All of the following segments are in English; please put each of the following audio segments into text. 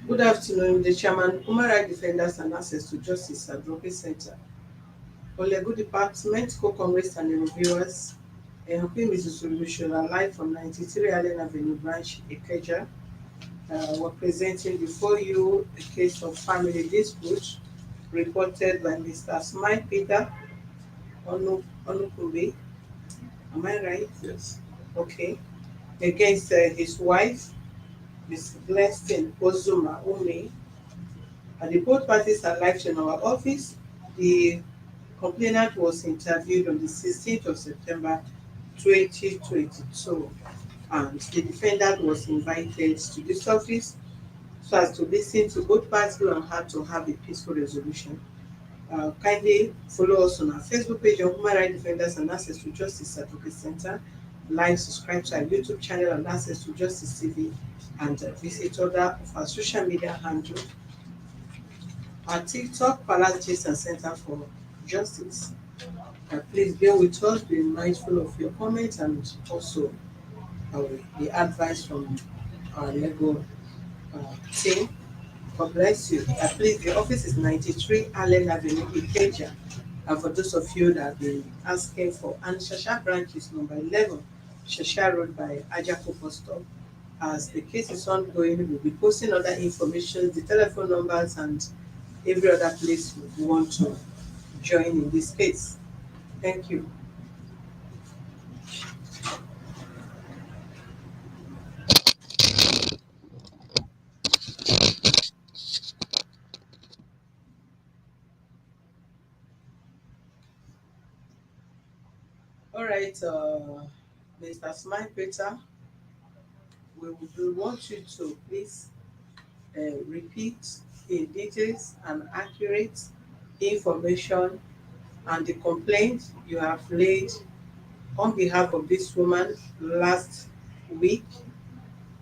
Good afternoon, the Chairman, Human Rights Defenders and Access to Justice Advocate Center, Olego Department, co-congress and reviewers, Enhancing Mrs. Solution, live from 93 Allen Avenue Branch, Ikeja. We're presenting before you a case of family dispute reported by Mr. Smile Peter Onukube. Am I right? Yes. Okay. Against his wife, Ms. Blessing Ozuma Umi. And the both parties are live in our office. The complainant was interviewed on the 16th of September 2022, and the defendant was invited to this office so as to listen to both parties and how to have a peaceful resolution. Kindly follow us on our Facebook page on Human Rights Defenders and Access to Justice Advocate Center. Like, subscribe to our YouTube channel and Access to Justice TV, and visit other of our social media handles. Our TikTok, Palace Gist and Center for Justice. Please bear with us, be mindful of your comments, and also the advice from our legal team. God bless you. Please, the office is 93 Allen Avenue, Ikeja. And for those of you that have been asking for, and Shasha branch is number 11, Shasha Road by Ajako Bus Stop. As the case is ongoing, we'll be posting other information, the telephone numbers, and every other place we want to join in this case. Thank you. All right, Mr. Smile Peter, we want you to please repeat in details and accurate information and the complaint you have laid on behalf of this woman last week.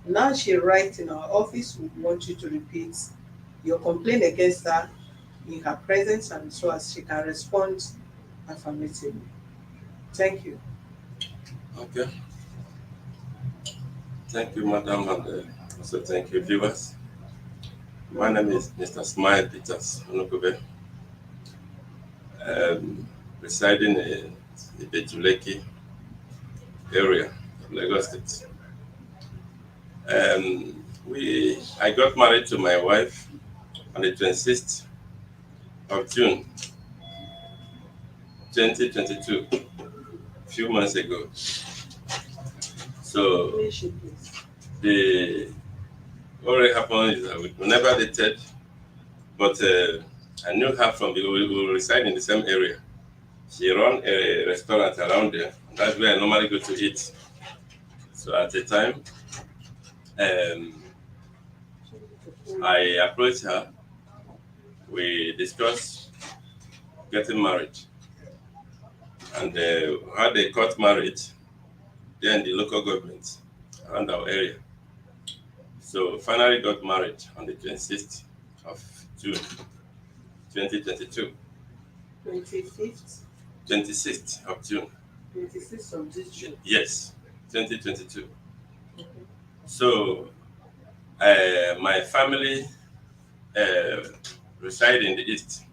Now she writes in our office, we want you to repeat your complaint against her in her presence and so as she can respond affirmatively. Thank you. Okay. Thank you, Madam, and also thank you, viewers. My name is Mr. Smile Peters Onukube, residing in the Bejuleki area of Lagos State. I got married to my wife on the 26th of June 2022, a few months ago. So the what happened is that we never dated, but I knew her from we reside in the same area. She run a restaurant around there. That's where I normally go to eat. So at the time, I approached her. We discussed getting married, and had a court marriage. Then the local government around our area. So finally got married on the 26th of June 2022. 25th? 26th of June. 26th of this June? Yes, 2022. Okay. So my family reside in the east.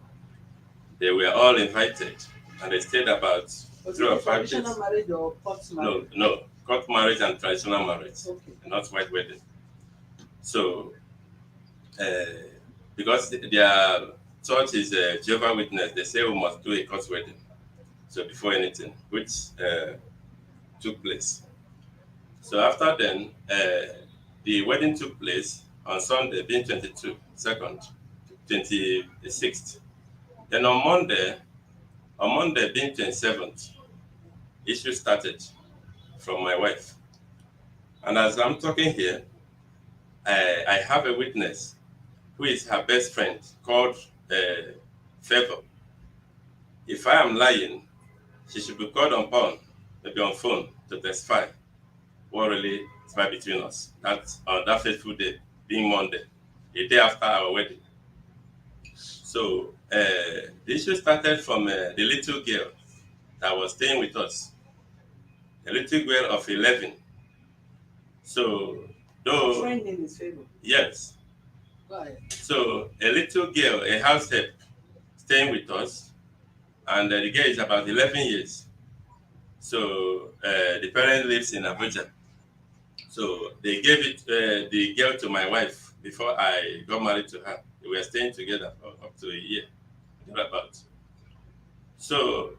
They were all invited, and they stayed about 3 or 5 days. Traditional marriage or court marriage? No, court marriage and traditional marriage, okay. Not white wedding. So, because their church is a Jehovah's Witness, they say we must do a court wedding. So before anything, which took place. So after then, the wedding took place on Sunday, being 26th. Then on Monday being 27th, issue started from my wife. And as I'm talking here, I have a witness who is her best friend called Favor. If I am lying, she should be called upon, maybe on phone, to testify what really transpired between us. That on that fateful day, being Monday, a day after our wedding. So the issue started from the little girl that was staying with us, a little girl of 11. So, though. Your friend name is Favor? Yes. So a little girl, a house help, staying with us, and the girl is about 11 years. So the parent lives in Abuja. So they gave it the girl to my wife before I got married to her. We were staying together for up to a year, about. So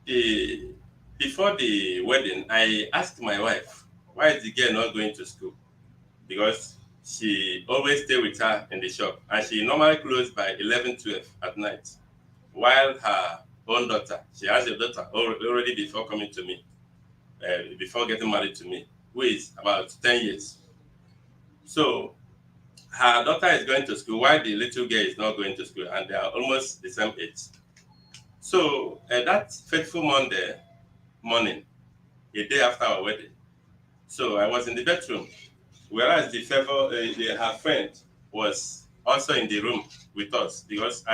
the before the wedding, I asked my wife, why is the girl not going to school? Because she always stay with her in the shop, and she normally close by 11, 12 at night. While her own daughter, she has a daughter already before coming to me, before getting married to me, who is about 10 years. So her daughter is going to school while the little girl is not going to school, and they are almost the same age. So that fateful Monday morning, a day after our wedding, so I was in the bedroom, whereas her friend was also in the room with us because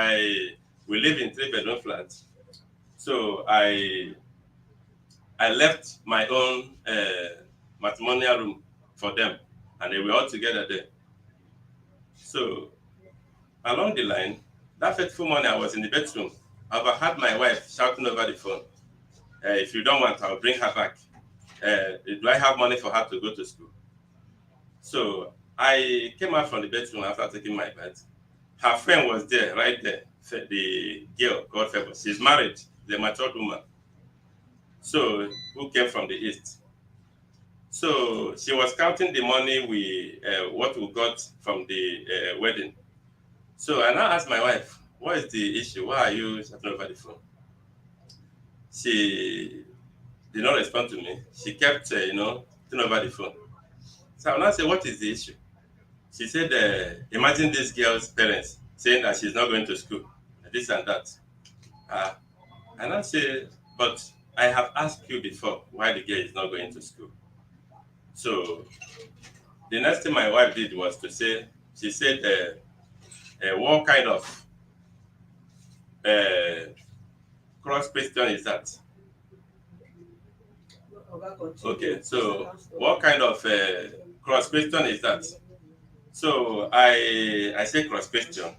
we live in three-bedroom flats. So I left my own matrimonial room for them, and they were all together there. So along the line, that fateful morning, I was in the bedroom. I overheard my wife shouting over the phone, "If you don't want, I'll bring her back. Do I have money for her to go to school?" So I came out from the bedroom after taking my bath. Her friend was there, right there. The girl, God favor, she's married, the matured woman. So who came from the east. So she was counting the money what we got from the wedding. So I now asked my wife, "What is the issue? Why are you shouting over the phone?" She did not respond to me. She kept, shouting over the phone. So I now say, "What is the issue?" She said, "Imagine this girl's parents saying that she's not going to school, this and that." Uh, and I say, "But I have asked you before why the girl is not going to school." So the next thing my wife did was to say, she said, "What kind of uh, cross question is that?" Okay, so what kind of cross question is that? So I say cross question.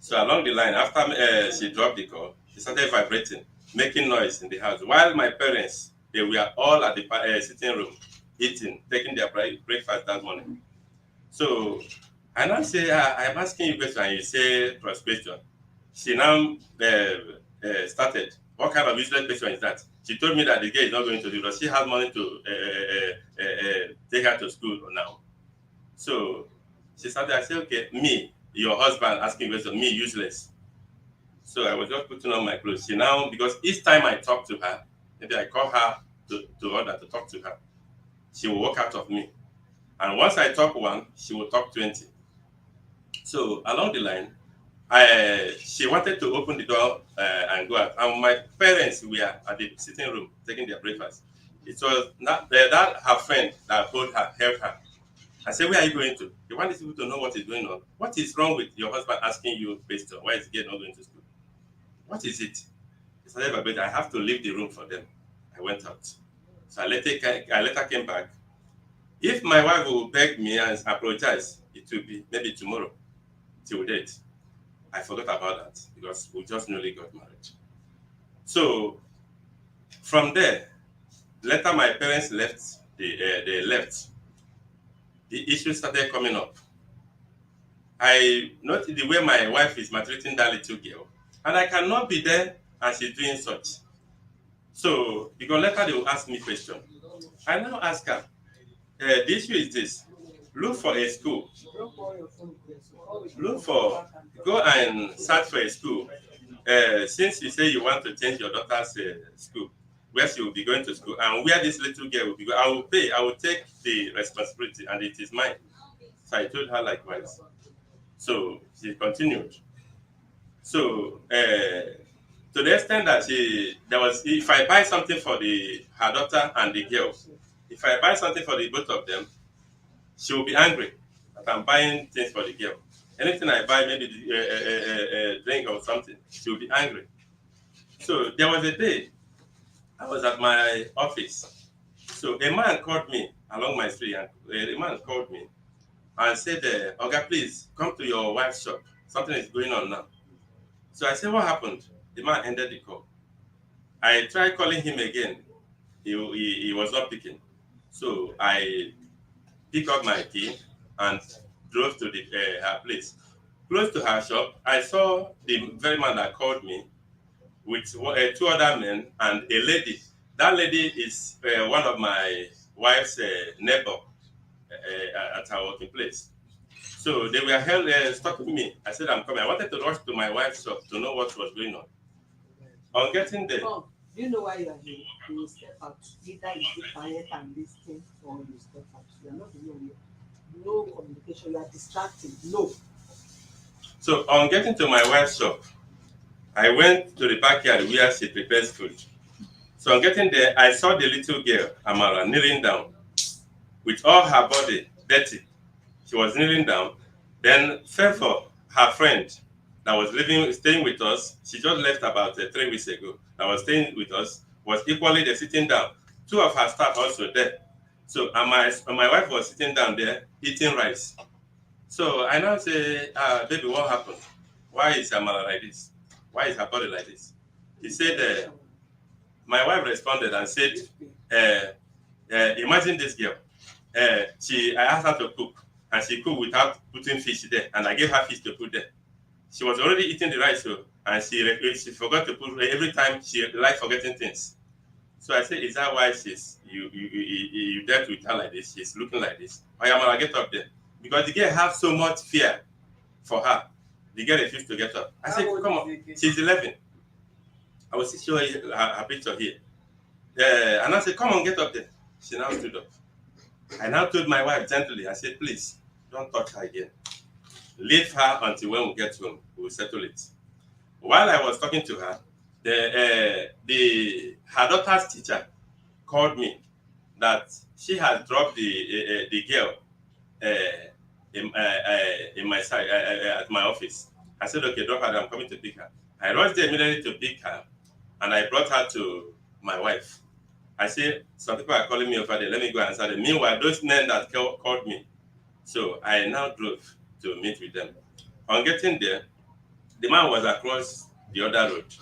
So along the line, after she dropped the call, she started vibrating, making noise in the house. While my parents, they were all at the sitting room, eating, taking their breakfast that morning. So I now say, "I'm asking you a question," and you say cross question. She now started. What kind of useless question is that? She told me that the girl is not going to do. Does she have money to take her to school now? So she started. I said, "Okay, me, your husband, asking question. Me, useless." So I was just putting on my clothes. She now, because each time I talk to her, maybe I call her to order to talk to her, she will walk out of me. And once I talk one, she will talk 20. So along the line, she wanted to open the door and go out. And my parents were at the sitting room taking their breakfast. It was that her friend that held her. I said, "Where are you going to? You want these people to know what is going on? What is wrong with your husband asking you question? Why is he not going to school? What is it?" He started vibrating. "I have to leave the room for them." I went out. So I later came back. If my wife will beg me and apologize, it will be maybe tomorrow till date. I forgot about that because we just newly got married. So from there, later my parents left. They left. The issue started coming up. I noticed the way my wife is maltreating that little girl, and I cannot be there and she's doing such. So because later they will ask me question. I now ask her, the issue is this: look for a school, look for, go and search for a school. Since you say you want to change your daughter's school, where she will be going to school, and where this little girl will be going, I will pay, I will take the responsibility, and it is mine. So I told her likewise. So she continued. So to the extent that there was, if I buy something for her daughter and the girl, if I buy something for the both of them, she will be angry that I'm buying things for the girl. Anything I buy, maybe a drink or something, she will be angry. So there was a day I was at my office. So a man called me along my street, and a man called me and said, Oga, please come to your wife's shop. Something is going on now. So I said, what happened? The man ended the call. I tried calling him again. He was not picking. So I picked up my key and drove to her place. Close to her shop, I saw the very man that called me with two other men and a lady. That lady is one of my wife's neighbor at her working place. So they were stopping me. I said, I'm coming. I wanted to rush to my wife's shop to know what was going on. On getting there, Mom, do you know why you are here? You will step out. Either you keep quiet and listen or you step out. You are not the one. No communication. You are distracting. No. so on getting to my wife's shop, I went to the backyard where she prepares food. So on getting there, I saw the little girl, Amara, kneeling down with all her body dirty. She was kneeling down. Then fell for her friend that was staying with us. She just left about 3 weeks ago. That was staying with us, was equally there sitting down. Two of her staff also there. So and my wife was sitting down there eating rice. So I now say, baby, what happened? Why is Amara like this? Why is her body like this? He said, my wife responded and said, imagine this girl. I asked her to cook, and she cooked without putting fish there, and I gave her fish to put there. She was already eating the rice, so, and she forgot to put every time she liked forgetting things. So I said, is that why you dealt with her like this? She's looking like this. I am gonna get up there because the girl have so much fear for her. The girl refused to get up. I said, come on, she's 11. I will show you her picture here. And I said, come on, get up there. She now stood up. I now told my wife gently, I said, please, don't touch her again. Leave her until when we get home. We'll settle it. While I was talking to her, her daughter's teacher called me that she had dropped the girl in my side at my office. I said, okay, drop her. I'm coming to pick her. I rushed there immediately to pick her, and I brought her to my wife. I said, some people are calling me over there. Let me go answer them. Meanwhile, those men that called me. So I now drove to meet with them. On getting there, the man was across the other road.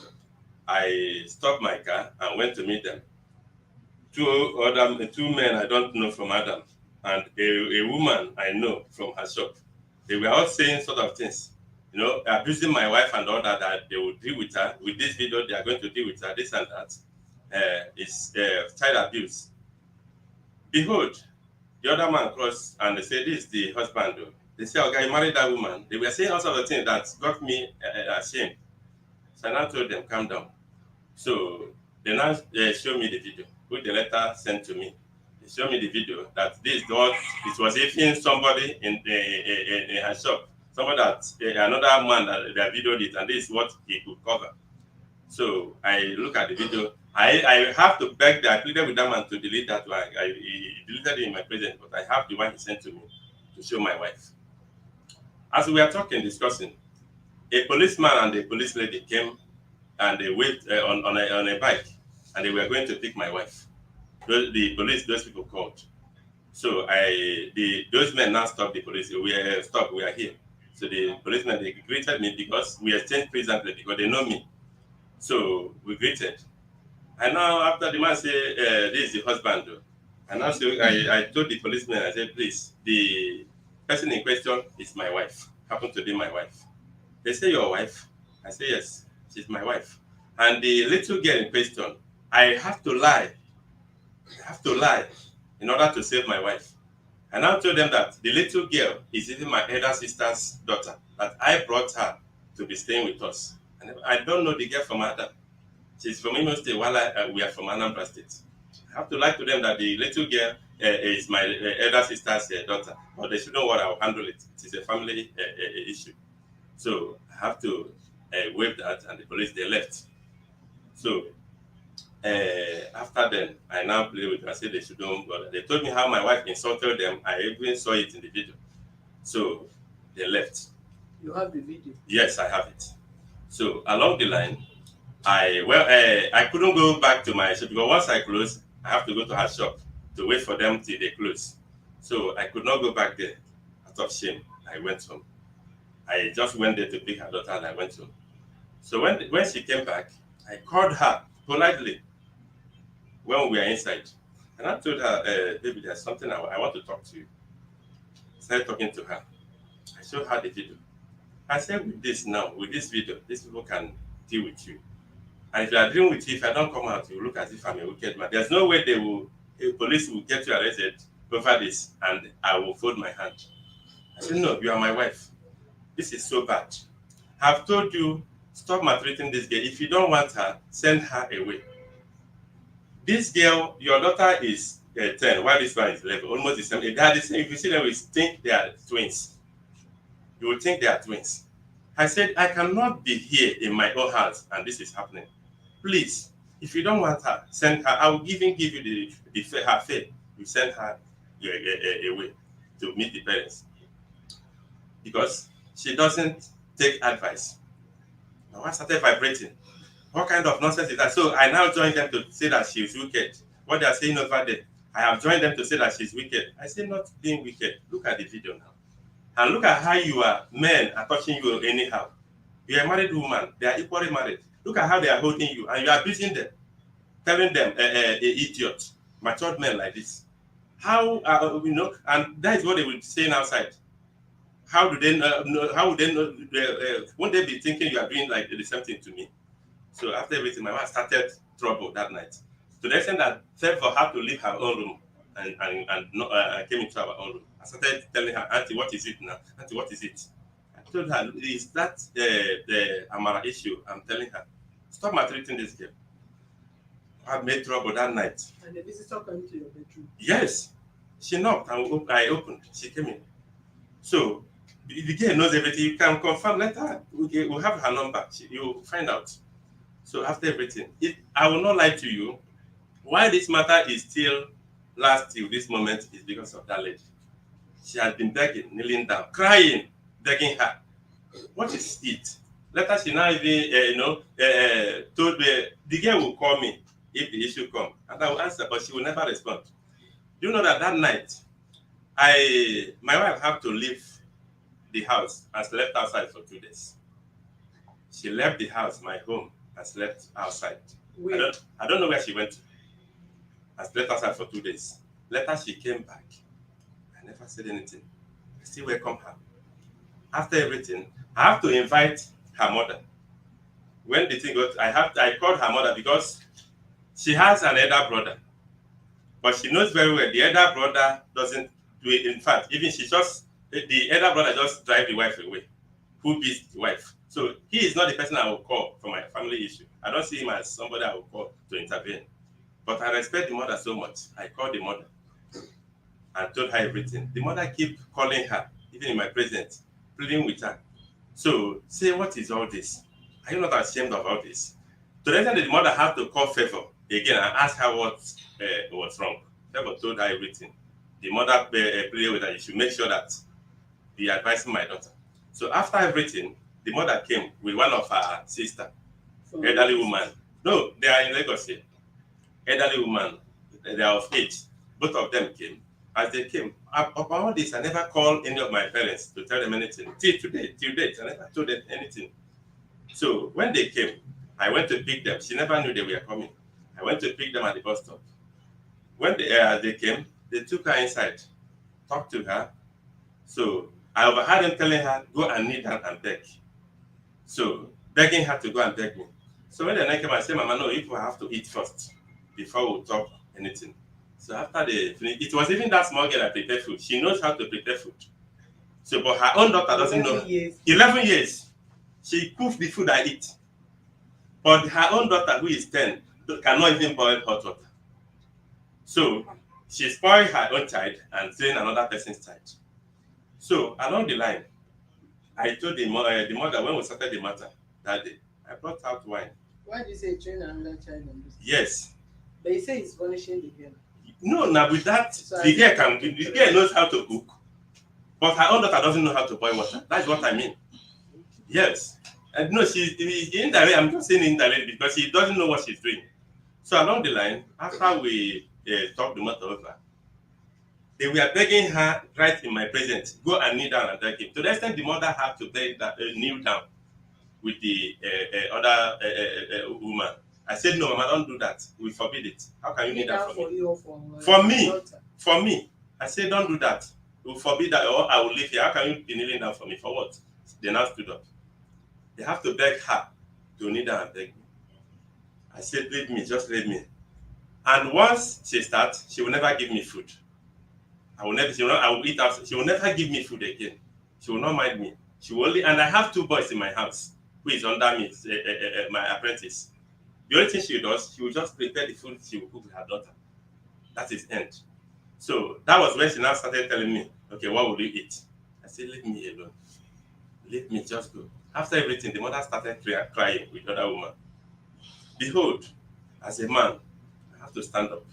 I stopped my car and went to meet them. Two men I don't know from Adam, and a woman I know from her shop. They were all saying sort of things, abusing my wife and all that they will deal with her. With this video, they are going to deal with her, this and that. It's child abuse. Behold, the other man crossed and they said, this is the husband. They said, okay, you married that woman. They were saying all sorts of things that got me ashamed. So I now told them, calm down. So they now showed me the video, which the letter sent to me. They showed me the video that this dog, it was even somebody in her shop, somebody that another man that videoed it, and this is what he could cover. So I look at the video. I have to beg I pleaded with that man to delete that one. He deleted it in my presence, but I have the one he sent to me to show my wife. As we were talking, discussing, a policeman and a police lady came and they waved on a bike, and they were going to pick my wife. Those people called. So those men now stopped the police. We are here. So the policemen, they greeted me because we exchanged presently because they know me. So we greeted. And now after the man said, this is the husband. And now I told the policeman, I said, please, the person in question is my wife, happened to be my wife. They say, your wife? I say, yes, she's my wife. And the little girl in question, I have to lie. In order to save my wife. I now told them that the little girl is even my elder sister's daughter, that I brought her to be staying with us. And I don't know the girl from Adam. She's from Imo State, while we are from Anambra State. I have to lie to them that the little girl is my elder sister's daughter, but they should know what I'll handle it. It is a family issue. So I have to waive that, and the police, they left. So after then, I now play with them. I said they should don't bother. They told me how my wife insulted them. I even saw it in the video. So they left. You have the video? Yes, I have it. So along the line, I couldn't go back to my shop because once I close, I have to go to her shop to wait for them till they close. So I could not go back there. out of shame, I went home. I just went there to pick her daughter and I went home. So when she came back, I called her politely when we were inside. And I told her, baby, there's something I want to talk to you. I started talking to her. I showed her the video. I said, with this now, with this video, these people can deal with you. And if you are dealing with you, if I don't come out, you look as if I'm a wicked man. There's no way police will get you arrested over this, and I will fold my hand. I said, no, you are my wife. This is so bad. I've told you, stop maltreating this girl. If you don't want her, send her away. This girl, your daughter is 10, while this one is 11, almost the same. If you see them, you think they are twins. You will think they are twins. I said, I cannot be here in my own house and this is happening. Please, if you don't want her, send her. I will even give you her fare. You send her away to meet the parents. Because she doesn't take advice. Now I started vibrating. What kind of nonsense is that? So I now join them to say that she is wicked. What they are saying over there, I have joined them to say that she's wicked. I say not being wicked. Look at the video now. And look at how men are touching you anyhow. You are a married woman. They are equally married. Look at how they are holding you. And you are abusing them. Telling them, idiot. Matured men like this. How, and that is what they will be saying outside. How do they know? How would they know? Won't they be thinking you are doing like the same thing to me? So after everything, my wife started trouble that night. To the extent that Favor had to leave her own room and came into our own room. I started telling her, Auntie, what is it now? Auntie, what is it? I told her, is that the Amara issue? I'm telling her, stop maltreating this girl. I made trouble that night. And the visitor came to your bedroom? Yes. She knocked and I opened. She came in. So the girl knows everything. You can confirm later. We'll have her number. You'll find out. So after everything, I will not lie to you. Why this matter is still last till this moment is because of that lady. She has been begging, kneeling down, crying, begging her. What is it? Later, she now even, told me, the girl will call me if the issue comes. And I will answer, but she will never respond. Do you know that night, my wife had to leave the house and slept outside for 2 days. She left the house, my home, and slept outside. I don't know where she went to. I slept outside for 2 days. Later, she came back. I never said anything. I still welcome her. After everything, I have to invite her mother. When the thing got, I called her mother because she has an elder brother. But she knows very well the elder brother doesn't do it. In fact, even the elder brother just drive the wife away. Who beats the wife? So he is not the person I will call for my family issue. I don't see him as somebody I will call to intervene. But I respect the mother so much. I called the mother and told her everything. The mother keep calling her, even in my presence, pleading with her. So say, what is all this? Are you not ashamed of all this? To the extent that the mother had to call Favor again and ask her what was wrong. Favor told her everything. The mother pleaded with her, you should make sure that be advising my daughter. So after everything, the mother came with one of her sister, elderly woman. No, they are in Lagos here. Elderly woman, they are of age. Both of them came. As they came, upon all this, I never called any of my parents to tell them anything. Till date, I never told them anything. So when they came, I went to pick them. She never knew they were coming. I went to pick them at the bus stop. When they came, they took her inside, talked to her. So I overheard them telling her, go and kneel down and beg. So begging her to go and beg me. So when the night came, I said, Mama, no, if we have to eat first before we talk anything. So after they finished, it was even that small girl that prepared food. She knows how to prepare food. So, but her own daughter doesn't know. 11 years. She cooks the food I eat. But her own daughter, who is 10, cannot even boil hot water. So she spoiled her own child and trained another person's child. So along the line, I told the mother when we started the matter that day, I brought out wine. Why do you say train another child on this? Yes. But you say he's punishing the girl. No, now with that, so the girl knows how to cook, but her own daughter doesn't know how to boil water. That's what I mean. Yes. And no, she's indirect. I'm just saying indirect because she doesn't know what she's doing. So along the line, after we talked the matter over, They were begging her right in my presence, go and kneel down and beg him. To the extent the mother had to beg that kneel down with the other woman. I said, no, Mama, don't do that. We forbid it. How can you need that for me? You or For me, daughter? for me. I said, don't do that. We forbid that, or I will leave here. How can you be kneeling down for me? For what? They now stood up. They have to beg her to kneel down and beg me. I said, leave me, just leave me. And once she starts, she will never give me food. I will never, I will eat out. She will never give me food again. She will not mind me. She will only, and I have 2 boys in my house who is under me, my apprentice. The only thing she does, she will just prepare the food she will cook with her daughter. That is end. So that was when she now started telling me, okay, what will you eat? I said, leave me alone. Leave me, just go. After everything, the mother started crying with the other woman. Behold, as a man, I have to stand up.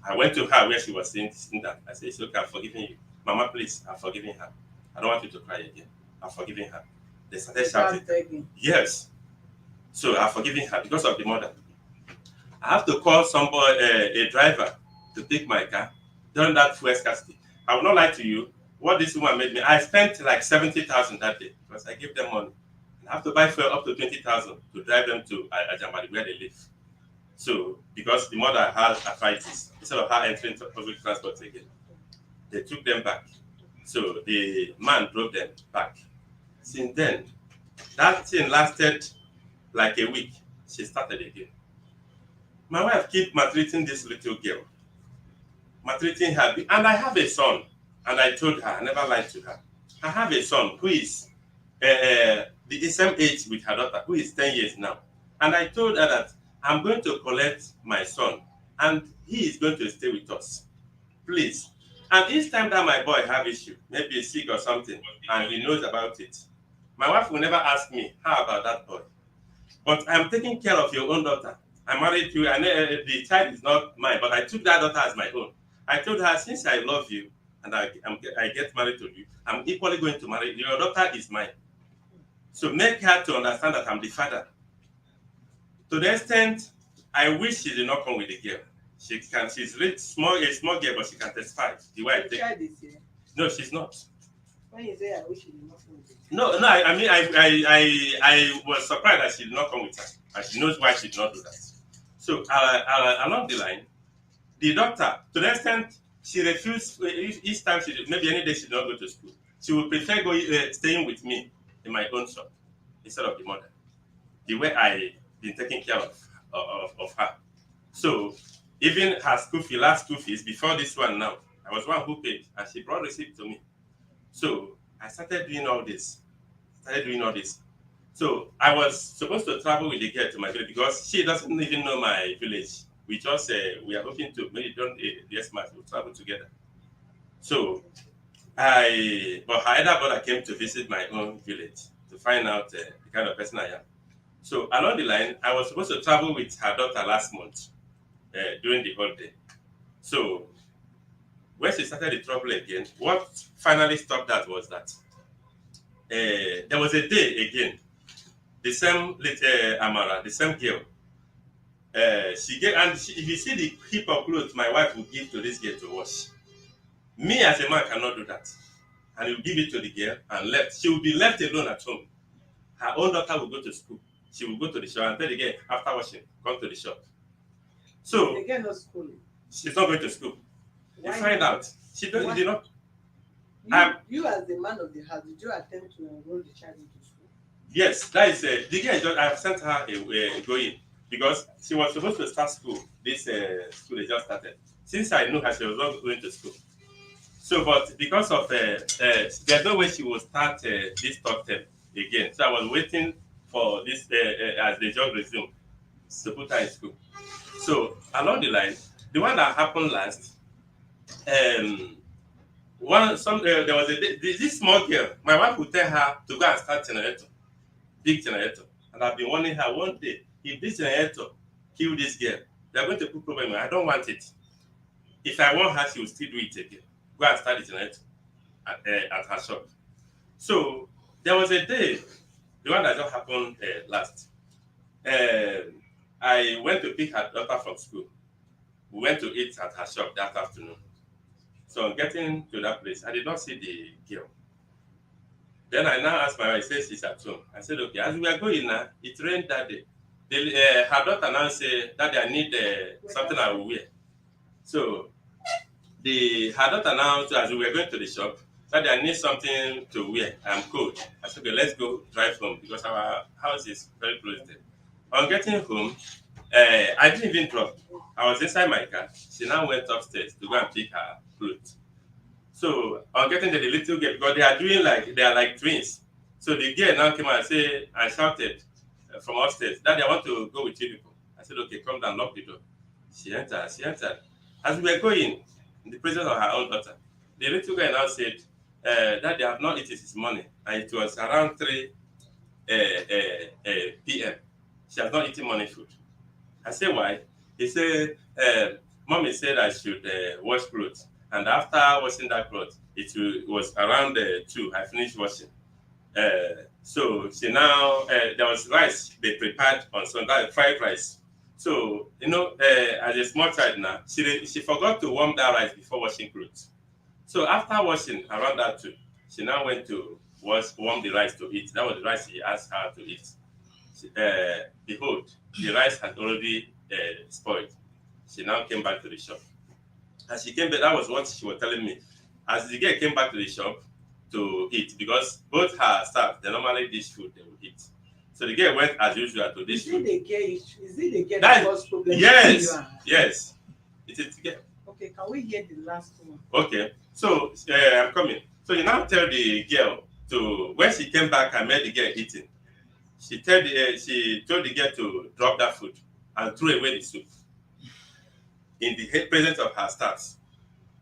I went to her where she was saying that. I said, it's okay, I'm forgiving you. Mama, please, I'm forgiving her. I don't want you to cry again. I'm forgiving her. They started shouting. Begging. Yes. So I'm forgiving her because of the mother. I have to call somebody, a driver, to take my car during that fuel scarcity. I will not lie to you. What this woman made me, I spent like 70,000 that day because I gave them money. I have to buy fuel up to 20,000 to drive them to Ajamari where they live. So, because the mother had arthritis, instead of her entering public transport again, they took them back. So the man drove them back. Since then, that thing lasted like a week. She started again. My wife keep maltreating this little girl, maltreating her, and I have a son. And I told her, I never lied to her. I have a son who is the same age with her daughter, who is 10 years now. And I told her that I'm going to collect my son, and he is going to stay with us. Please. And each time that my boy have issue, maybe he's sick or something, and he knows about it, my wife will never ask me, how about that boy? But I'm taking care of your own daughter. I married you, and the child is not mine, but I took that daughter as my own. I told her, since I love you, and I get married to you, I'm equally going to marry you. Your daughter is mine. So make her to understand that I'm the father. To the extent, I wish she did not come with the girl. She's a small girl, but she can testify. The way I take. Child is here. No, she's not. When you say I wish you did not come with it. No, I mean, I was surprised that she did not come with her, and she knows why she did not do that. So along the line, the doctor, to the extent she refused each time maybe any day she did not go to school, she would prefer staying with me in my own shop instead of the mother. The way I been taking care of her. So even her last school fees before this one now, I was one who paid, and she brought receipt to me. So I started doing all this. So I was supposed to travel with the girl to my village because she doesn't even know my village. We just we are hoping to maybe don't yes, match. We'll travel together. So but her elder brother came to visit my own village to find out the kind of person I am. So along the line, I was supposed to travel with her daughter last month during the holiday. So when she started the trouble again, what finally stopped that was that there was a day again, the same little Amara, the same girl. She gave, and if you see the heap of clothes my wife will give to this girl to wash, me as a man cannot do that. And he will give it to the girl and left. She will be left alone at home. Her own daughter will go to school. She will go to the shop and tell the girl after washing, come to the shop. So the girl not schooling. She's not going to school. You find out she did not. You as the man of the house, did you attempt to enroll the child into school? Yes, that is the girl. I have sent her going because she was supposed to start school. This school they just started. Since I knew her, she was not going to school. So, but because of there's no way she will start this third term again. So I was waiting for this as the job resumed to put her in school. So along the line, the one that happened last, there was this small girl. My wife would tell her to go and start generator, big generator, and I've been warning her one day, if this generator kill this girl, they are going to put problem. I don't want it. If I want her, she will still do it again. Go and start the generator at her shop. So there was a day, the one that just happened last. I went to pick her daughter from school. We went to eat at her shop that afternoon. So on getting to that place, I did not see the girl. Then I now asked my wife, says she's at home. I said, okay, as we are going now, it rained that day. Her daughter now said, Daddy, I need something I will wear. So her daughter now, so as we were going to the shop, Daddy, I need something to wear. I'm cold. I said, okay, let's go drive home because our house is very close there. On getting home, I didn't even drop. I was inside my car. She now went upstairs to go and pick her clothes. So on getting the little girl, because they are like twins. So the girl now came and say and shouted from upstairs, Daddy, I want to go with you people. I said, okay, come down, lock the door. She entered, she entered. As we were going, in the presence of her own daughter, the little girl now said, Daddy, I have not eaten this morning. And it was around 3 p.m. She has not eaten morning food. I said, why? He said, Mommy said I should wash clothes. And after washing that clothes, it was around 2. I finished washing. So she now, there was rice they prepared on Sunday, fried rice. So, as a small child now, she forgot to warm that rice before washing clothes. So after washing around that 2, she now went to warm the rice to eat. That was the rice she asked her to eat. Behold, the rice had already spoiled. She now came back to the shop. As she came back, that was what she was telling me. As the girl came back to the shop to eat, because both her staff, they normally dish food, they would eat. So the girl went as usual to dish food. Is it the girl that caused problem? Yes, yes. It is the girl. Okay, can we hear the last one? Okay, so I'm coming. So you now tell the girl when she came back and met the girl eating, she told the girl to drop that food and throw away the soup in the presence of her staffs.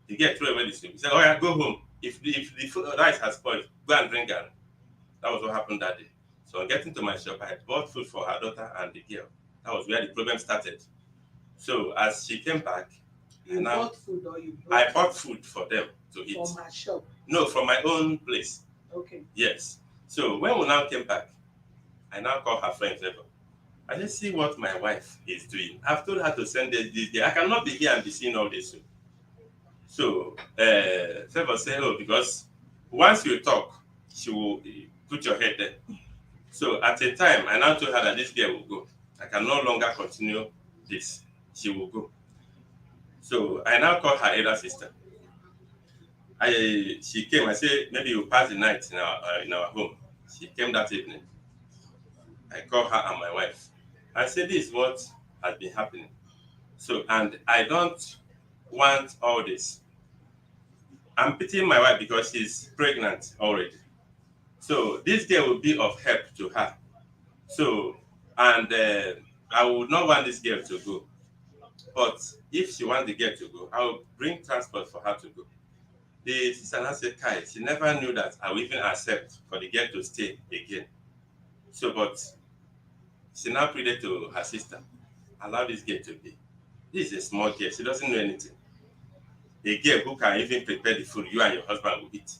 The girl threw away the soup. He said, "Oh yeah, go home. If the food, rice has spoiled, go and drink it." That was what happened that day. So on getting to my shop, I had bought food for her daughter and the girl. That was where the problem started. So as she came back, bought food or I bought food for them to eat. From her shop? No, from my own place. Okay. Yes. So when we now came back, I now called her friend Trevor. I just see what my wife is doing. I've told her to send this day. I cannot be here and be seeing all this. So Trevor said, oh, because once you talk, she will put your head there. So at a time, I now told her that this girl will go. I can no longer continue this. She will go. So I now called her elder sister. She came. I said, maybe you pass the night in our home. She came that evening. I called her and my wife. I said, this is what has been happening. So, and I don't want all this. I'm pitying my wife because she's pregnant already. So this girl will be of help to her. So, and I would not want this girl to go. But if she wants the girl to go, I will bring transport for her to go. The sister now said, Kai, she never knew that I would even accept for the girl to stay again. So, but she now pleaded to her sister, allow this girl to be. This is a small girl. She doesn't know anything. A girl who can even prepare the food you and your husband will eat.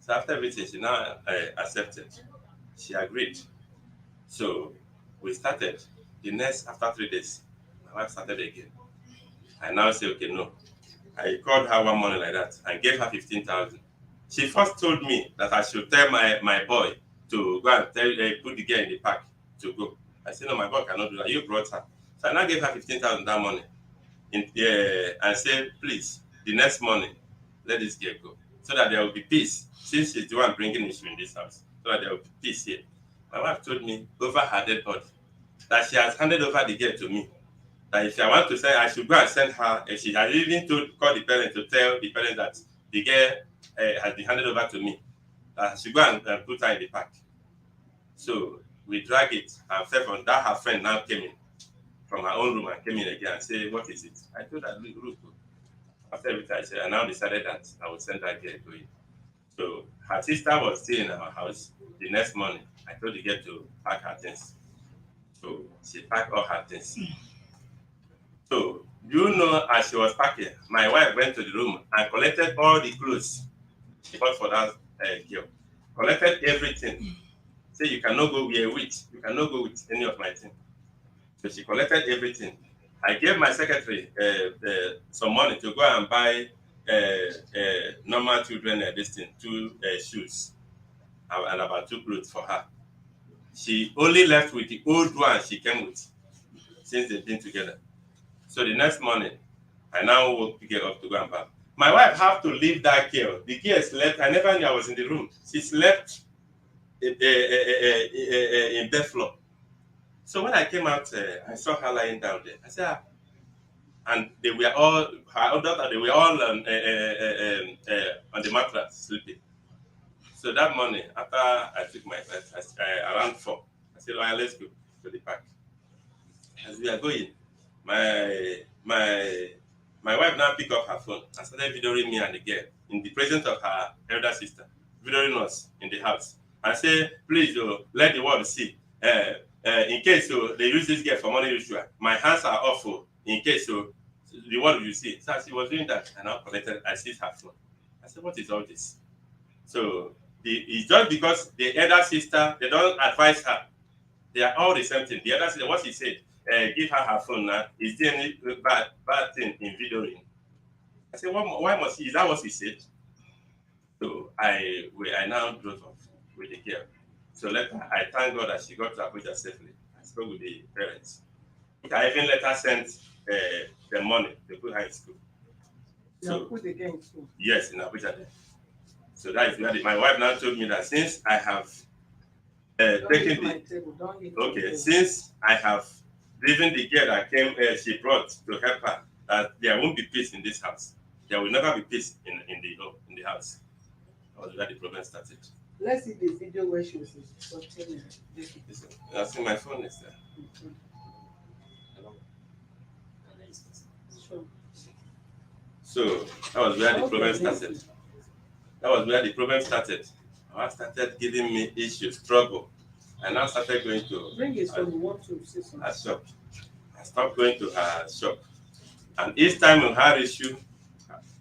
So after everything, she now accepted. She agreed. So we started. After 3 days, my wife started again. I now say, okay, no. I called her one morning like that and gave her 15,000. She first told me that I should tell my boy to go and put the girl in the park to go. I said, no, my boy cannot do that. You brought her. So I now gave her 15,000 that morning. And said, please, the next morning, let this girl go. So that there will be peace. Since she's the one bringing issue in this house. So that there will be peace here. My wife told me over her dead body that she has handed over the girl to me. That if I want to send, I should go and send her. And she has even called the parents to tell the parents that the girl has been handed over to me. That I should go and put her in the park. So we drag it and fell from that. Her friend now came in from her own room and came in again and said, what is it? I told her, look. After everything, I now decided that I would send that girl going. So her sister was still in our house. The next morning, I told the girl to pack her things. So she packed all her things. So, as she was packing, my wife went to the room and collected all the clothes she bought for that girl. Collected everything. Say, you cannot go with. You cannot go with any of my things. So she collected everything. I gave my secretary some money to go and buy normal children this thing, two shoes and about two clothes for her. She only left with the old one she came with since they've been together. So the next morning, I now woke the girl up to go and bath. My wife have to leave that girl. The girl slept. I never knew I was in the room. She slept in bed floor. So when I came out, I saw her lying down there. I said, ah. And they were all, her daughter, they were all on the mattress sleeping. So that morning, after I took my bath, around 4, I said, oh, let's go to the park. As we are going, my my my wife now picked up her phone and started videoing me and the girl in the presence of her elder sister, videoing us in the house. And say, please, let the world see. In case they use this girl for money ritual, my hands are off. In case the world will see. So as she was doing that, and I connected, I seized her phone. I said, what is all this? So it's just because the elder sister, they don't advise her. They are all the same thing. The other sister, what she said, give her phone now. Is there any bad thing in videoing? I said, why must she? Is that what she said? So I now drove off with the girl. So later, I thank God that she got to Abuja safely. I spoke with the parents. I even let her send the money to put her in school. So put the girl in school. Yes, in Abuja. Then. So that is where my wife now told me that since I have taken the since I have driven the girl that came she brought to help her, that there won't be peace in this house. There will never be peace in the house. That was where the problem started. Let's see the video where she was continuing. I see my phone is there. Sure. So that was where the problem started. That was where the problem started. I started giving me issues, trouble. I now started going to bring it from what to say her shop. I stopped going to her shop. And each time we had issue,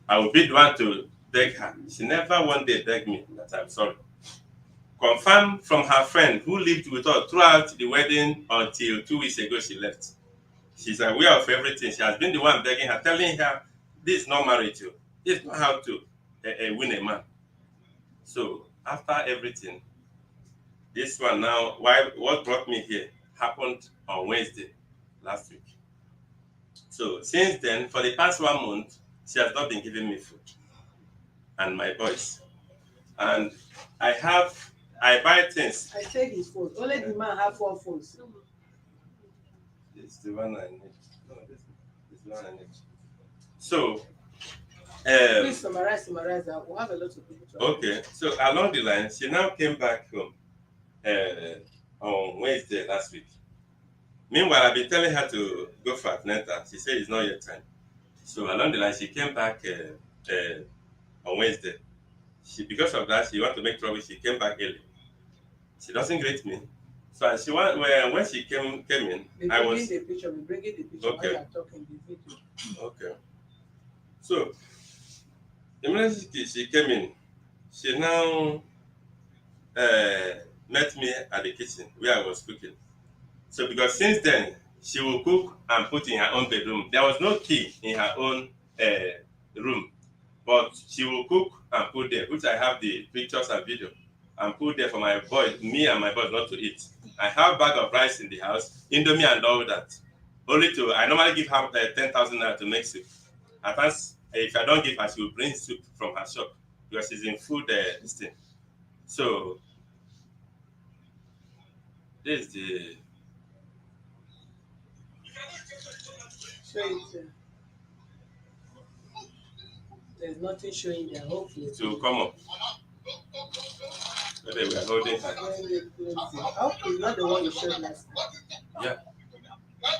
I would be the one to beg her. She never one day begged me that I'm sorry. Confirmed from her friend who lived with us throughout the wedding until 2 weeks ago she left. She's aware of everything. She has been the one begging her, telling her, this is not marriage. This is not how to win a man. So after everything, this one now, what brought me here happened on Wednesday last week. So since then, for the past 1 month, she has not been giving me food and my boys. And I buy things. I said his phone. Only the man have 4 phones. This is the one I need. No, this is the one I need. So, please summarize that. We'll have a lot of people to okay, so along the line, she now came back home on Wednesday last week. Meanwhile, I've been telling her to go for antenatal. She said it's not yet time. So along the line, she came back on Wednesday. Because of that, she wanted to make trouble. She came back early. She doesn't greet me. So she when she came in, I was the picture. We bring it the picture. Okay. While you are talking the video. Okay. So immediately she came in, she now met me at the kitchen where I was cooking. So because since then she will cook and put in her own bedroom. There was no key in her own room, but she will cook and put there, which I have the pictures and video, and put there for my boys, me and my boys not to eat. I have bag of rice in the house, Indomie and all that. I normally give her 10,000 naira to make soup. At times, if I don't give her, she will bring soup from her shop because she's in food this thing. So this is the. There's nothing showing there. Hopefully. To come up. So they were holding her. Okay, not the one you showed last time. Yeah.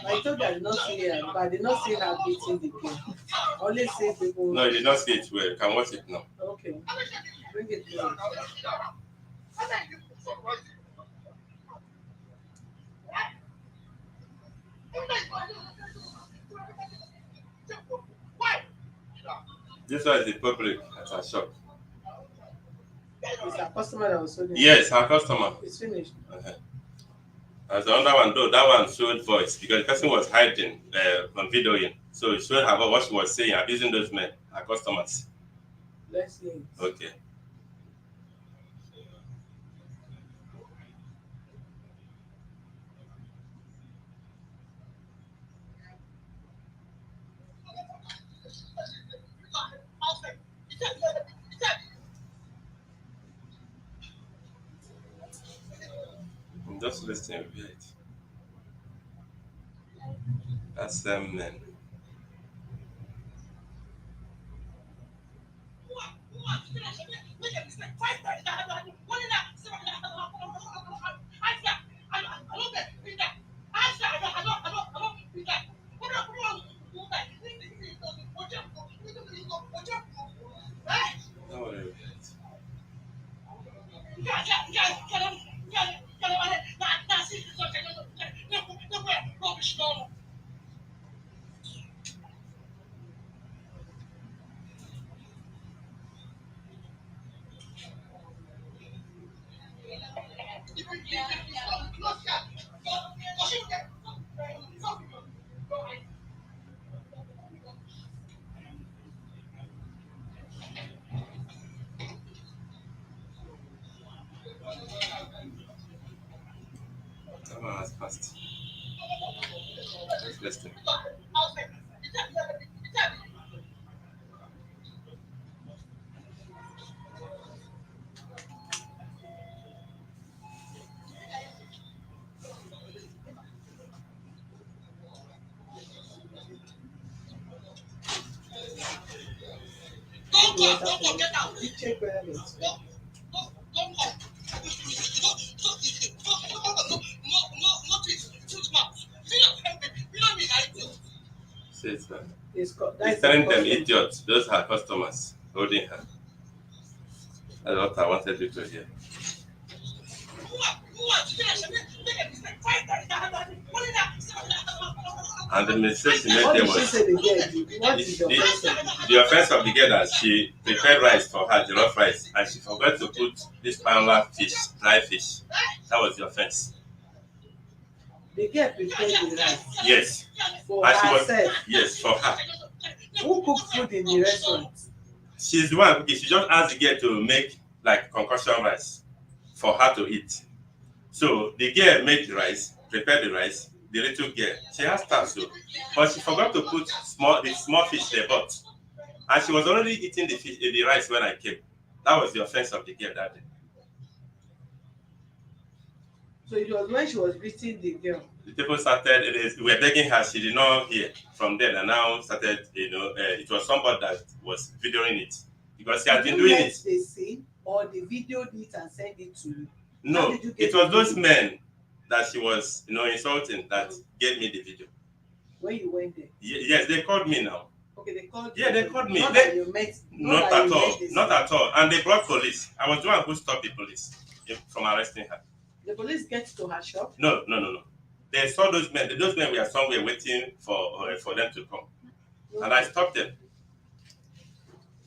I thought I did not see her, but I did not see her beating the girl. Only see people. No, you did not see it well. You can watch it now. Okay. Bring it close. This one is the public at her shop. It's her customer that was holding. Yes, her customer. It's finished. As the other one, though, that one showed voice because the person was hiding on videoing. So it showed her what she was saying, abusing those men, her customers. Let's hear it. Okay. I'm just listening. Wait. That's men. Don't worry. Come on, has passed. Just listen. You check whether it's See it, man. He's He's telling them idiots. Those are customers holding her. That's what I wanted you to hear. And the mistake she made What there did she was say again? What is the offense? the offense of the girl that she prepared rice for her, jollof rice, and she forgot to put this panla fish, dry fish. That was the offense. The girl prepared the rice Yes. for And she was, herself. yes, for her. Who cooked food in the restaurant? She's the one cooking. She just asked the girl to make like concoction rice for her to eat. So the girl made the rice, prepared the rice. The little girl, she has staff so, but she forgot to put the small fish they bought, and she was already eating the rice when I came. That was the offense of the girl that day. So it was when she was beating the girl. The people started. We were begging her. She did not hear. From then, and now started. It was somebody that was videoing it because she had been doing it. They scene or the video it and send it to you. No, it was those men that she was, insulting that gave me the video. When you went there? Yes, they called me now. Okay, they called you. Yeah, they called me. Not that you met. Not at all. Not at all. And they brought police. I was the one who stopped the police from arresting her. The police get to her shop? No. They saw those men. Those men were somewhere waiting for them to come. Okay. And I stopped them.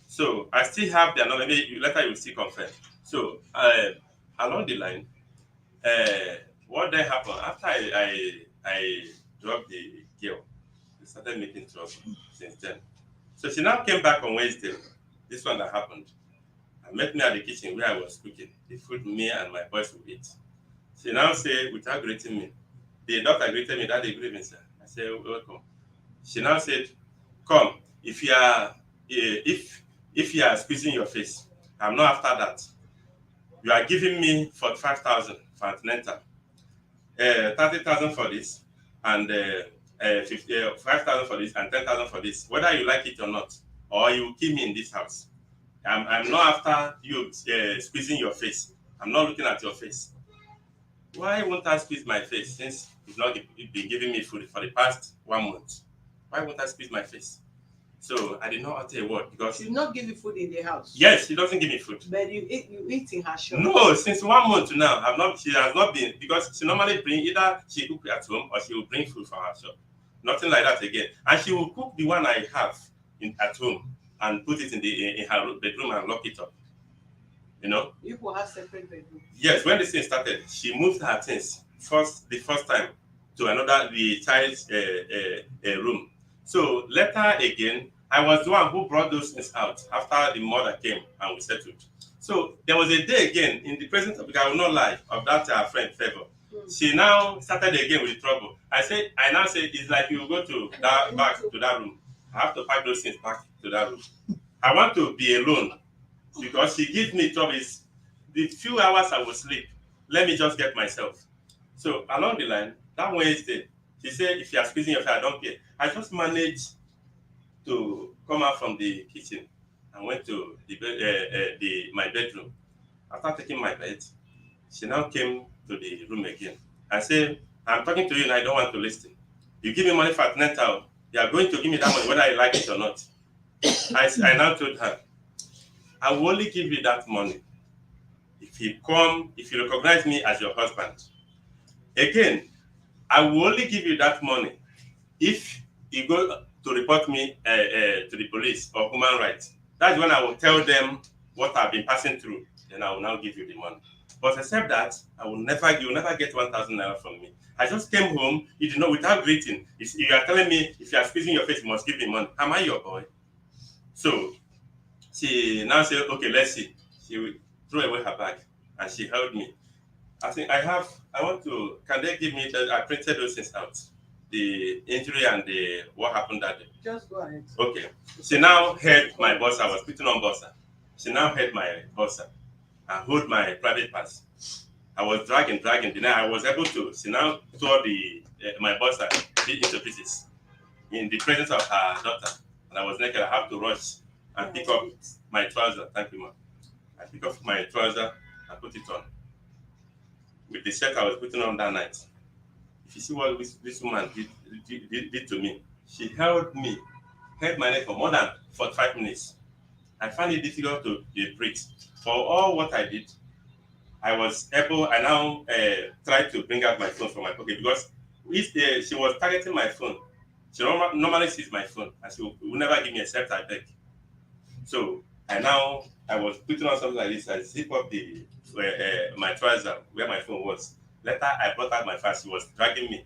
So I still have their number. Maybe later you will see confirm. So along the line, what then happened after I dropped the girl, they started making trouble since then. So she now came back on Wednesday. This one that happened. I met me at the kitchen where I was cooking the food me and my boys would eat. She now said, without greeting me, the doctor greeted me that day, good evening, sir. I said, welcome. She now said, come, if you are squeezing your face, I'm not after that. You are giving me 45,000 for antenatal, 30,000 for this, and 5,000 for this, and 10,000 for this. Whether you like it or not, or you will kill me in this house. I'm not after you squeezing your face. I'm not looking at your face. Why won't I squeeze my face since you've not been giving me food for the past 1 month? Why won't I squeeze my face? So I did not utter a word because she did not give you food in the house. Yes, she doesn't give me food. But you eat in her shop. No, since 1 month now, she has not been, because she normally bring either she cook at home or she will bring food from her shop. Nothing like that again. And she will cook the one I have at home and put it in her bedroom and lock it up. You will have separate bedroom. Yes, when this thing started, she moved her things the first time to the child's room. So later again, I was the one who brought those things out after the mother came and we settled. So there was a day again in the presence of, I will not lie, of that friend Favor. She now started again with the trouble. I now say, it's like you go to that back to that room. I have to pack those things back to that room. I want to be alone because she gives me trouble. It's the few hours I will sleep. Let me just get myself. So along the line, that Wednesday, she said, if you are squeezing your face, I don't care. I just managed to come out from the kitchen and went to my bedroom. After taking my bed, she now came to the room again and said, I'm talking to you and I don't want to listen. You give me money for antenatal, you are going to give me that money whether I like it or not. I now told her, I will only give you that money if you recognize me as your husband. Again, I will only give you that money if you go to report me to the police or human rights. That's when I will tell them what I've been passing through. Then I will now give you the money. But except that, you will never get 1,000 naira from me. I just came home, you did not, without greeting. You are telling me if you are squeezing your face, you must give me money. Am I your boy? So she now said, okay, let's see. She threw away her bag and she held me. I want to, can they give me I printed those things out. The injury and the what happened that day. Just go ahead. Okay. She now held my bossa. I was putting on bossa. She now held my bossa and hold my private parts. I was dragging. Then I was able to. She now tore my bossa into pieces in the presence of her daughter. And I was naked. I have to rush and pick up my trouser. Thank you, ma'am. I pick up my trouser and put it on with the shirt I was putting on that night. If you see what this woman did to me, she held my neck for more than 45 minutes. I found it difficult to breathe. For all what I did, I now tried to bring out my phone from my pocket because she was targeting my phone. She normally sees my phone and she will never give me except I beg. So I was putting on something like this. I zip up my trouser where my phone was. Later, I brought out my phone. She was dragging me.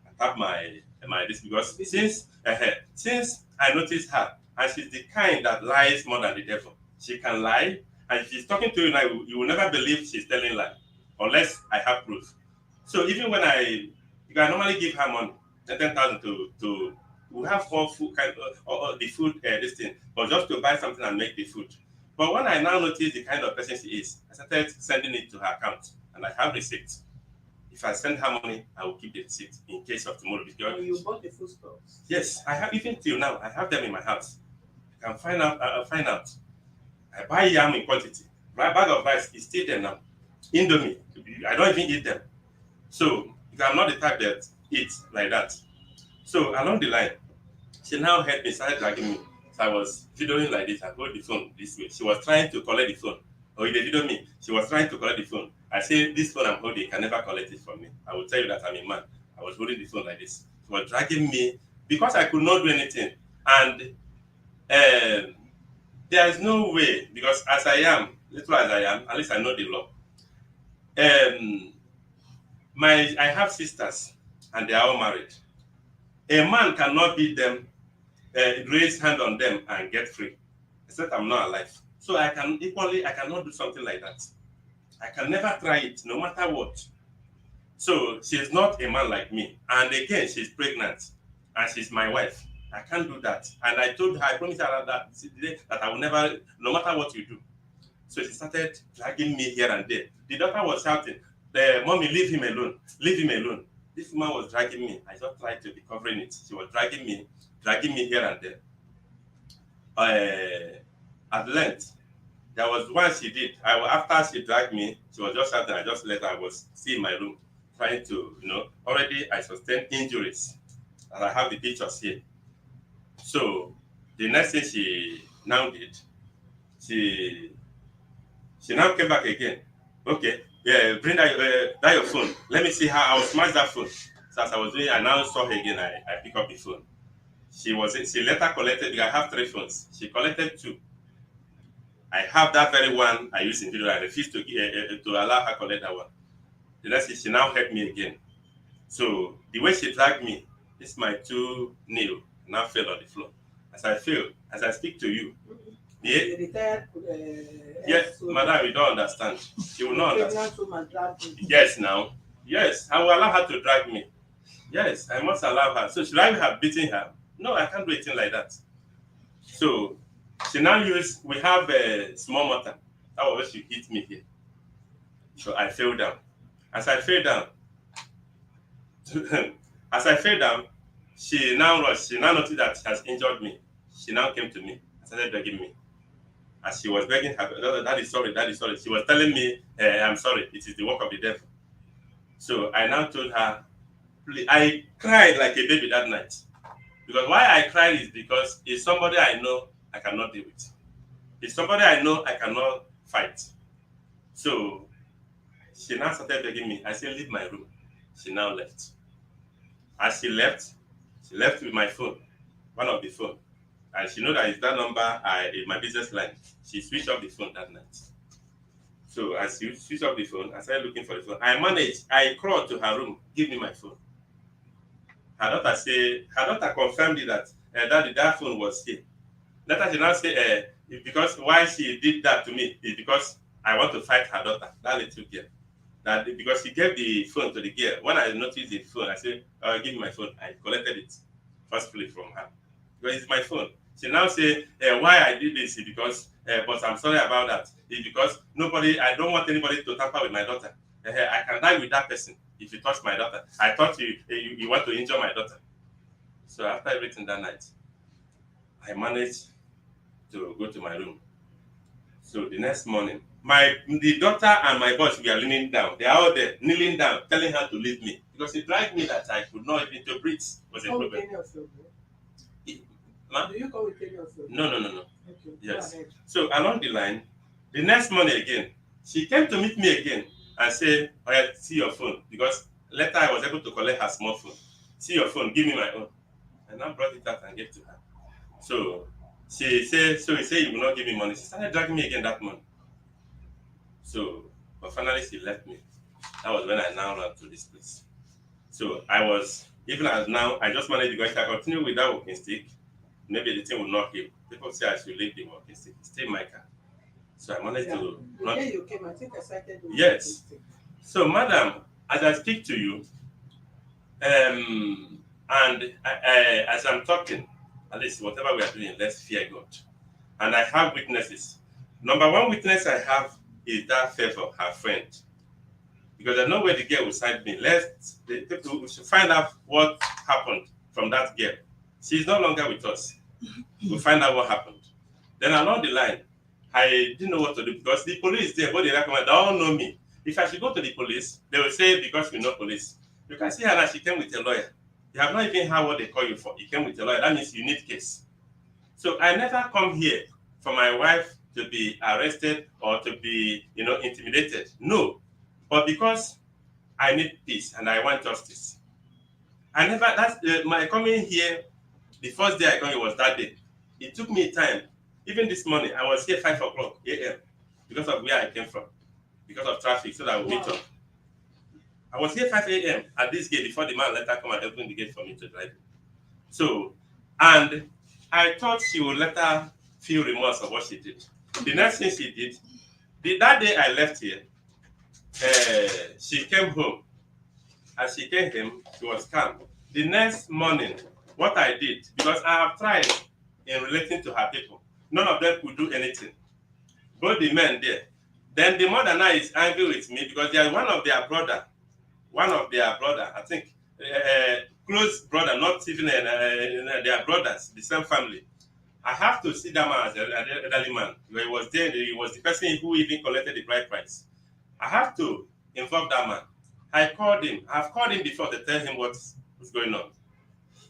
I tapped my this because since I noticed her, and she's the kind that lies more than the devil. She can lie, and if she's talking to you now, you will never believe she's telling lie, unless I have proof. So even when you can normally give her money, 10,000 to we have one food kind or the food this thing, but just to buy something and make the food. But when I now notice the kind of person she is, I started sending it to her account, and I have receipts. If I send her money, I will keep the receipt in case of tomorrow. Because And you bought the foodstuffs? yes, I have even till now. I have them in my house. I can find out. Find out. I buy yam in quantity. My bag of rice is still there now. Indomie, I don't even eat them. So I'm not the type that eats like that. So along the line, she now helped me, started dragging me. So I was videoing like this. I hold the phone this way. She was trying to collect the phone. Or they video me. She was trying to collect the phone. I say, this phone I'm holding can never collect it from me. I will tell you that I'm a man. I was holding the phone like this. She was dragging me because I could not do anything. And there is no way, because as I am, little as I am, at least I know the law. Um, I have sisters, and they are all married. A man cannot beat them, raise hand on them, and get free, except I'm not alive. So I cannot do something like that. I can never try it, no matter what. So she's not a man like me. And again, she's pregnant and she's my wife. I can't do that. And I told her, I promised her that I will never, no matter what you do. So she started dragging me here and there. The daughter was shouting, Mommy, leave him alone. Leave him alone. This woman was dragging me. I just tried to be covering it. She was dragging me here and there. At length, there was one she did. After she dragged me, she was just shouting. I just let her. I was still in my room trying to, already I sustained injuries. And I have the pictures here. So the next thing she now did, she now came back again. Okay, yeah, bring that your phone. Let me see how I will smash that phone. So as I was doing, I now saw her again. I pick up the phone. She later collected, because I have 3 phones. She collected 2. I have that very one I use in video. I refuse to allow her collect that one. The next thing, she now helped me again. So the way she dragged me, this my 2 nail now fell on the floor. as I speak to you. The Yeah, retired yes, ex-soldier. madam, you don't understand. She will not understand. Pregnant woman dragged him. Yes, now. Yes, I will allow her to drag me. Yes, I must allow her. So should I have beaten her? No, I can't do anything like that. So she now we have a small mortar. That was where she hit me here. So I fell down. As I fell down, as I fell down, she now rushed. She now noticed that she has injured me. She now came to me and started begging me. As she was begging her, "Daddy, sorry, Daddy, sorry." She was telling me, "I'm sorry. It is the work of the devil." So I now told her, please. I cried like a baby that night. Because why I cried is because it's somebody I know I cannot deal with. It's somebody I know I cannot fight. So she now started begging me. I said, leave my room. She now left. As she left with my phone, one of the phone. And she know that it's that number in my business line. She switched off the phone that night. So as she switched off the phone, I started looking for the phone. I crawled to her room, give me my phone. Her daughter confirmed it that that phone was here. Later she now say, because why she did that to me is because I want to fight her daughter, that little girl. That because she gave the phone to the girl. When I noticed the phone, I said, give me my phone. I collected it forcefully from her. Because it's my phone. She now say, why I did this is because, but I'm sorry about that. It's because I don't want anybody to tamper with my daughter. I can die with that person if you touch my daughter. I thought you want to injure my daughter. So after everything that night, I managed to go to my room. So the next morning, the daughter and my boss were leaning down. They are all there, kneeling down, telling her to leave me. Because it dragged me that I could not even to breathe was a Come with problem. any of your boy? Ma'am? Do you come with any of your boy? No. Okay, go Yes. ahead. So along the line, the next morning again, she came to meet me again and say, oh yeah, see your phone. Because later I was able to collect her small phone. See your phone, give me my own. And I brought it out and gave to her. So he said you will not give me money. She started dragging me again that month. So, but finally she left me. That was when I now ran to this place. So I was, even as now, I just managed to go. If I continue with that walking stick, maybe the thing will not heal. People say I should leave the walking stick. Stay in my car. So I managed Yeah. to The not. day you came, I think I cited you. Yes. So, madam, as I speak to you, and as I'm talking, at least whatever we are doing, let's fear God. And I have witnesses. Number one witness I have is that favor, her friend. Because I know where the girl will side me. We should find out what happened from that girl. She's no longer with us. We'll find out what happened. Then along the line, I didn't know what to do because the police there, both the recommend, they all know me. If I should go to the police, they will say because we know police. You can see her now, she came with a lawyer. You have not even heard what they call you for. You came with a lawyer. That means you need case. So I never come here for my wife to be arrested or to be, intimidated. No. But because I need peace and I want justice. That's my coming here. The first day I come here was that day. It took me time. Even this morning, I was here 5 o'clock a.m. because of where I came from, because of traffic, so that I would meet up. I was here 5 a.m. at this gate before the man later come and open the gate for me to drive. So, and I thought she would later feel remorse of what she did. The next thing she did, that day I left here, she came home. As she came home, she was calm. The next morning, what I did, because I have tried in relating to her people, none of them could do anything. Both the men there. Then the mother now is angry with me because they are one of their brother, I think, close brother, not even their brothers, the same family. I have to see that man as an elderly man. He was there, he was the person who even collected the bride price. I have to inform that man. I called him. I've called him before to tell him what's going on.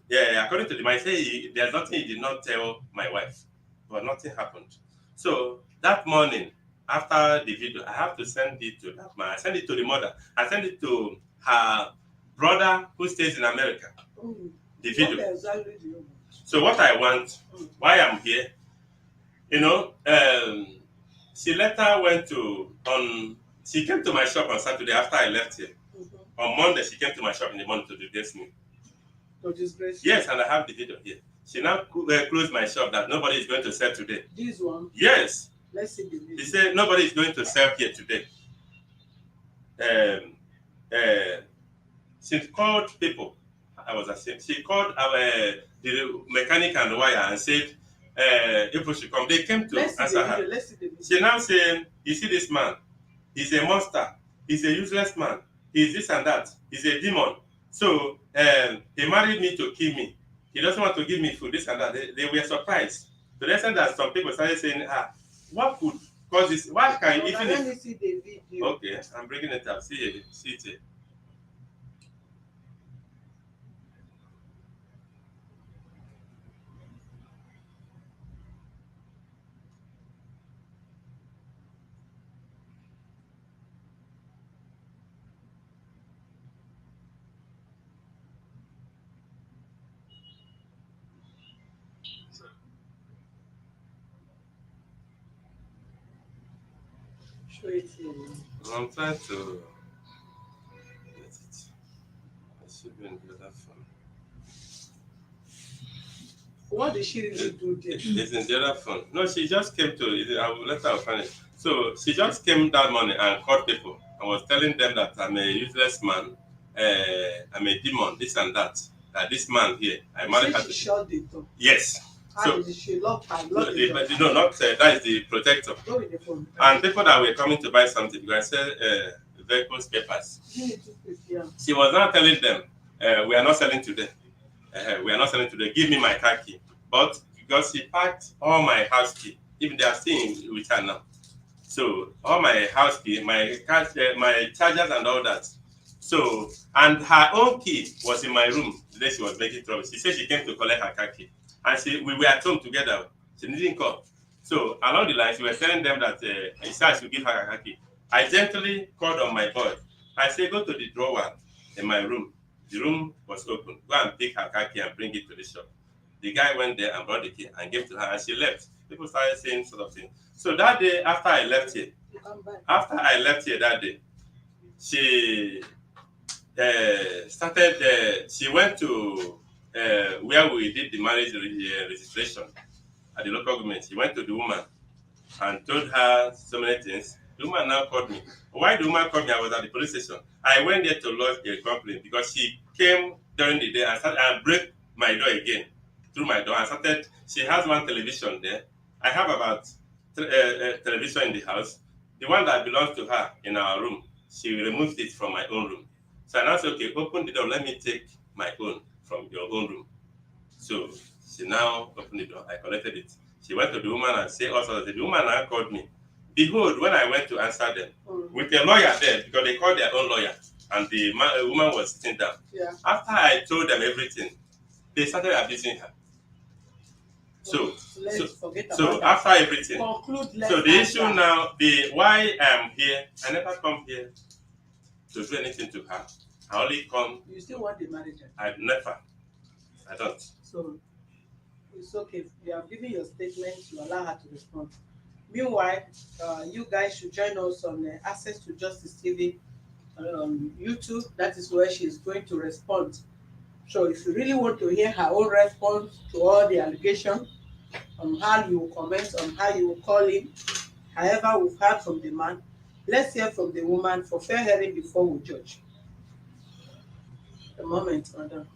Yeah, according to the man, there's nothing he did not tell my wife, but nothing happened. So that morning, after the video, I have to send it to that man. I send it to the mother. I send it to her brother who stays in America. The video. What exactly do you want? So what I want, why I'm here, she later she came to my shop on Saturday after I left here. On Monday, she came to my shop in the morning to disgrace me. To disgrace? Yes, and I have the video here. She now closed my shop that nobody is going to sell today. This one, Yes. let's see the He video. said nobody is going to sell here today. Um, uh, she called people. I was ashamed. She called the mechanic and the wire and said people should come. They came to Let's see answer the video. her. Let's see the video. She now saying, you see this man, he's a monster, he's a useless man, he's this and that, he's a demon. So he married me to kill me. He doesn't want to give me food, this and that. They were surprised. To the extent that some people started saying, what could cause this? Why can Now, even let me if see the video. okay, I'm bringing it up. See it, see it here. Show it here. I'm trying to get it. It should be in the other phone. What did she really do there? It's in the other phone. No, she just came to. I will let her find it. So she just came that morning and called people and was telling them that I'm a useless man, I'm a demon, this and that. That this man here, I married her. She shut the door. Yes. How So did she lock her? no, Lock the door. no, not that is the protector. Go with the phone. And people that were coming to buy something, because I said vehicles papers. Yeah. She was now telling them, we are not selling today. We are not selling today. Give me my car key. But because she packed all my house key, even they are staying with her now. So all my house key, my car, my chargers and all that. So and her own key was in my room the day she was making trouble. She said she came to collect her car key, and we were at home together. She didn't come. So along the line, she was telling them that he said I should give her her car key. I gently called on my boy. I said, go to the drawer in my room. The room was open. Go and pick her car key and bring it to the shop. The guy went there and brought the key and gave to her, and she left. People started saying sort of thing. So that day, after I left here that day, she she went to where we did the marriage registration at the local government. She went to the woman and told her so many things. The woman now called me. Why the woman called me? I was at the police station. I went there to lodge a complaint because she came during the day and started and break my door again through my door and started. She has one television there. I have about television in the house. The one that belongs to her in our room, she removed it from my own room. So I now said, okay, open the door. Let me take my own from your own room. So she now opened the door. I collected it. She went to the woman and said also, the woman now called me. Behold, when I went to answer them, with a lawyer there, because they called their own lawyer, and the woman was sitting down. Yeah. After I told them everything, they started abusing her. So, let's forget about so that. after everything, Conclude. So the issue now, the why I'm here, I never come here to do anything to her. I only come. You still want the marriage? I never. I don't. So it's okay. You have given your statement. You allow her to respond. Meanwhile, you guys should join us on Access to Justice TV on YouTube. That is where she is going to respond. So if you really want to hear her own response to all the allegations, on how you will comment, on how you will call in, however we've heard from the man, let's hear from the woman for fair hearing before we judge. A moment, madam.